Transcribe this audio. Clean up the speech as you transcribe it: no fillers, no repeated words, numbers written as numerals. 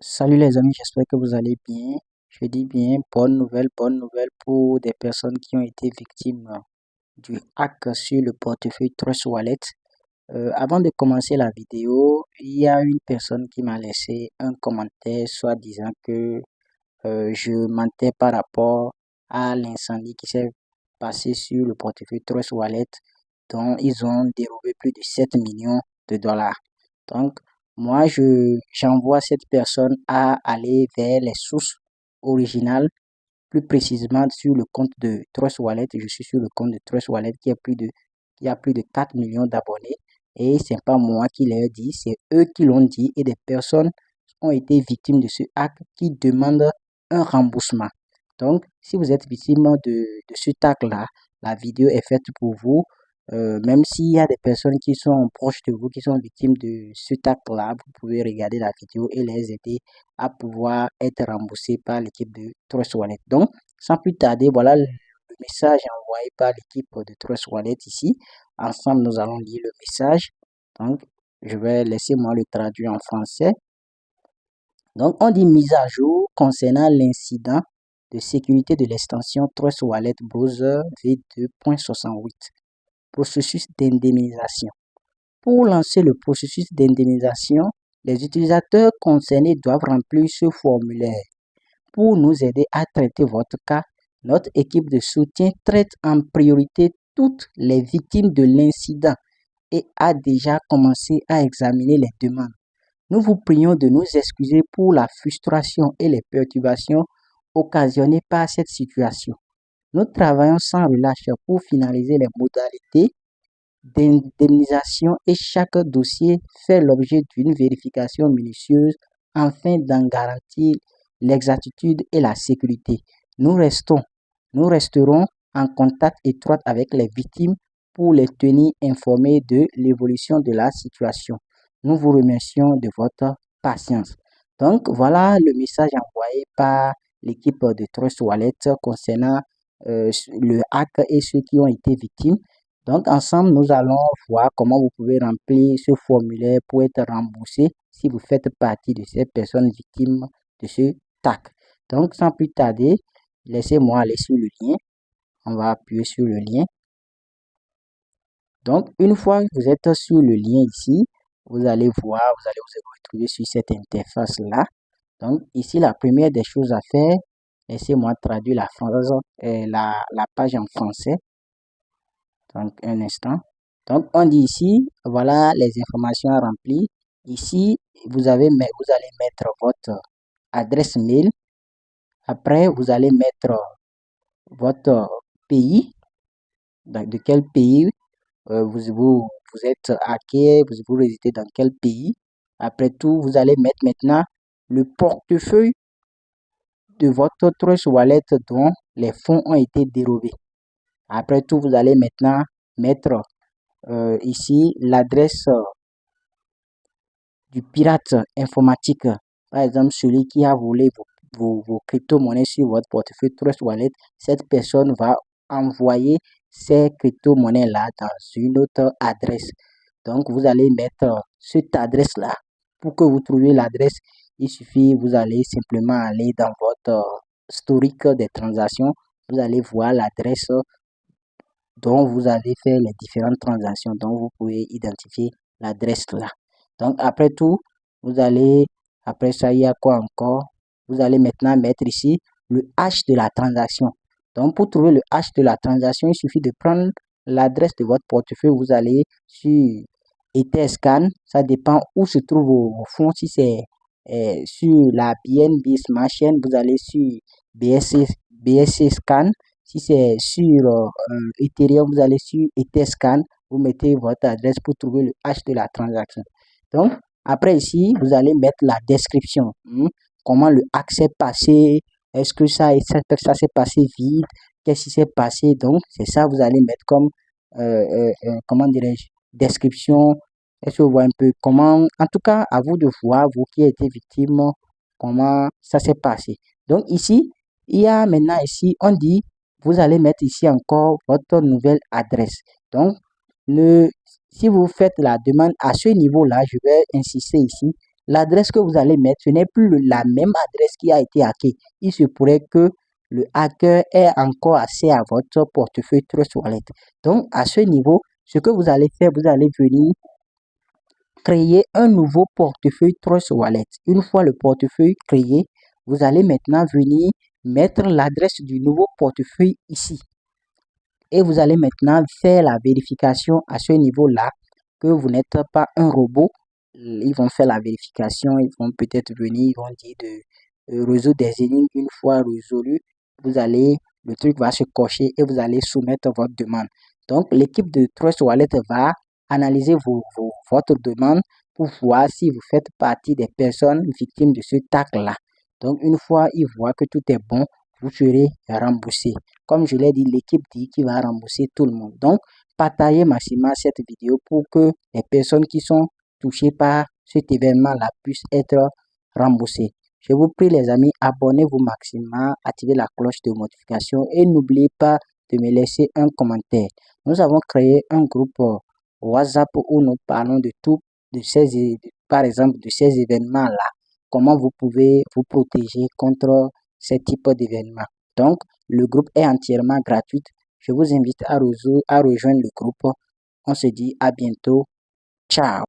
Salut les amis, j'espère que vous allez bien. Je dis bien bonne nouvelle pour des personnes qui ont été victimes du hack sur le portefeuille Trust Wallet. Avant de commencer la vidéo, il y a une personne qui m'a laissé un commentaire soit disant que je mentais par rapport à l'incendie qui s'est passé sur le portefeuille Trust Wallet dont ils ont dérobé plus de 7 millions de dollars. Donc, j'envoie cette personne à aller vers les sources originales, plus précisément sur le compte de Trust Wallet. Je suis sur le compte de Trust Wallet qui a plus de 4 millions d'abonnés. Et c'est pas moi qui l'ai dit, c'est eux qui l'ont dit et des personnes ont été victimes de ce hack qui demandent un remboursement. Donc, si vous êtes victime de ce hack-là, la vidéo est faite pour vous. Même s'il y a des personnes qui sont proches de vous, qui sont victimes de ce hack-là, vous pouvez regarder la vidéo et les aider à pouvoir être remboursés par l'équipe de Trust Wallet. Donc, sans plus tarder, voilà le message envoyé par l'équipe de Trust Wallet ici. Ensemble, nous allons lire le message. Donc, je vais laisser moi le traduire en français. Donc, on dit mise à jour concernant l'incident de sécurité de l'extension Trust Wallet Browser V2.68. Processus d'indemnisation. Pour lancer le processus d'indemnisation, les utilisateurs concernés doivent remplir ce formulaire. Pour nous aider à traiter votre cas, notre équipe de soutien traite en priorité toutes les victimes de l'incident et a déjà commencé à examiner les demandes. Nous vous prions de nous excuser pour la frustration et les perturbations occasionnées par cette situation. Nous travaillons sans relâche pour finaliser les modalités d'indemnisation et chaque dossier fait l'objet d'une vérification minutieuse afin d'en garantir l'exactitude et la sécurité. Nous resterons en contact étroit avec les victimes pour les tenir informés de l'évolution de la situation. Nous vous remercions de votre patience. Donc, voilà le message envoyé par l'équipe de Trust Wallet concernant le hack et ceux qui ont été victimes. Donc, ensemble, nous allons voir comment vous pouvez remplir ce formulaire pour être remboursé si vous faites partie de ces personnes victimes de ce hack. Donc, sans plus tarder, laissez-moi aller sur le lien. On va appuyer sur le lien. Donc, une fois que vous êtes sur le lien ici, vous allez voir, vous allez vous retrouver sur cette interface-là. Donc, ici, la première des choses à faire, laissez-moi traduire la phrase, la page en français. Donc, un instant. Donc, on dit ici, voilà les informations à remplir. Ici, vous allez mettre votre adresse mail. Après, vous allez mettre votre pays, de quel pays vous êtes hacké, vous résidez dans quel pays. Après tout, vous allez mettre maintenant le portefeuille de votre Trust Wallet dont les fonds ont été dérobés. Après tout, vous allez maintenant mettre ici l'adresse du pirate informatique. Par exemple, celui qui a volé vos crypto-monnaies sur votre portefeuille Trust Wallet, cette personne va envoyer ces crypto-monnaies-là dans une autre adresse. Donc, vous allez mettre cette adresse-là. Pour que vous trouviez l'adresse, il suffit, vous allez simplement aller dans votre historique des transactions. Vous allez voir l'adresse dont vous avez fait les différentes transactions. Donc, vous pouvez identifier l'adresse là. Donc, après tout, après ça, il y a quoi encore? Vous allez maintenant mettre ici le hash de la transaction. Donc, pour trouver le hash de la transaction, il suffit de prendre l'adresse de votre portefeuille. Vous allez sur Etherscan. Ça dépend où se trouvent vos fonds. Si c'est sur la BNB Smart Chain, vous allez sur BSC Scan. Si c'est sur Ethereum, vous allez sur Etherscan. Vous mettez votre adresse pour trouver le hash de la transaction. Donc, après ici, vous allez mettre la description. Comment le hack s'est passé, est-ce que ça s'est passé vite, qu'est-ce qui s'est passé. Donc, c'est ça, vous allez mettre comme, comment dirais-je, description. Est-ce que vous voyez un peu comment, en tout cas, à vous de voir, vous qui avez été victime, comment ça s'est passé. Donc, ici, il y a maintenant ici, on dit, vous allez mettre ici encore votre nouvelle adresse. Donc, si vous faites la demande à ce niveau-là, je vais insister ici, l'adresse que vous allez mettre, ce n'est plus la même adresse qui a été hackée. Il se pourrait que le hacker ait encore accès à votre portefeuille Trust Wallet. Donc, à ce niveau, ce que vous allez faire, vous allez venir créer un nouveau portefeuille Trust Wallet. Une fois le portefeuille créé, vous allez maintenant venir mettre l'adresse du nouveau portefeuille ici. Et vous allez maintenant faire la vérification à ce niveau-là que vous n'êtes pas un robot. Ils vont faire la vérification, ils vont peut-être venir, ils vont dire de résoudre des énigmes. Une fois résolu, le truc va se cocher et vous allez soumettre votre demande. Donc, l'équipe de Trust Wallet va analyser votre demande pour voir si vous faites partie des personnes victimes de ce tag-là. Donc, une fois ils voient que tout est bon, vous serez remboursé. Comme je l'ai dit, l'équipe dit qu'il va rembourser tout le monde. Donc, partagez massivement cette vidéo pour que les personnes qui sont touchées par cet événement-là puissent être remboursées. Je vous prie les amis, abonnez-vous massivement, activez la cloche de notification et n'oubliez pas de me laisser un commentaire. Nous avons créé un groupe WhatsApp où nous parlons de tout, par exemple, de ces événements-là. Comment vous pouvez vous protéger contre ces types d'événements. Donc, le groupe est entièrement gratuit. Je vous invite à rejoindre le groupe. On se dit à bientôt. Ciao.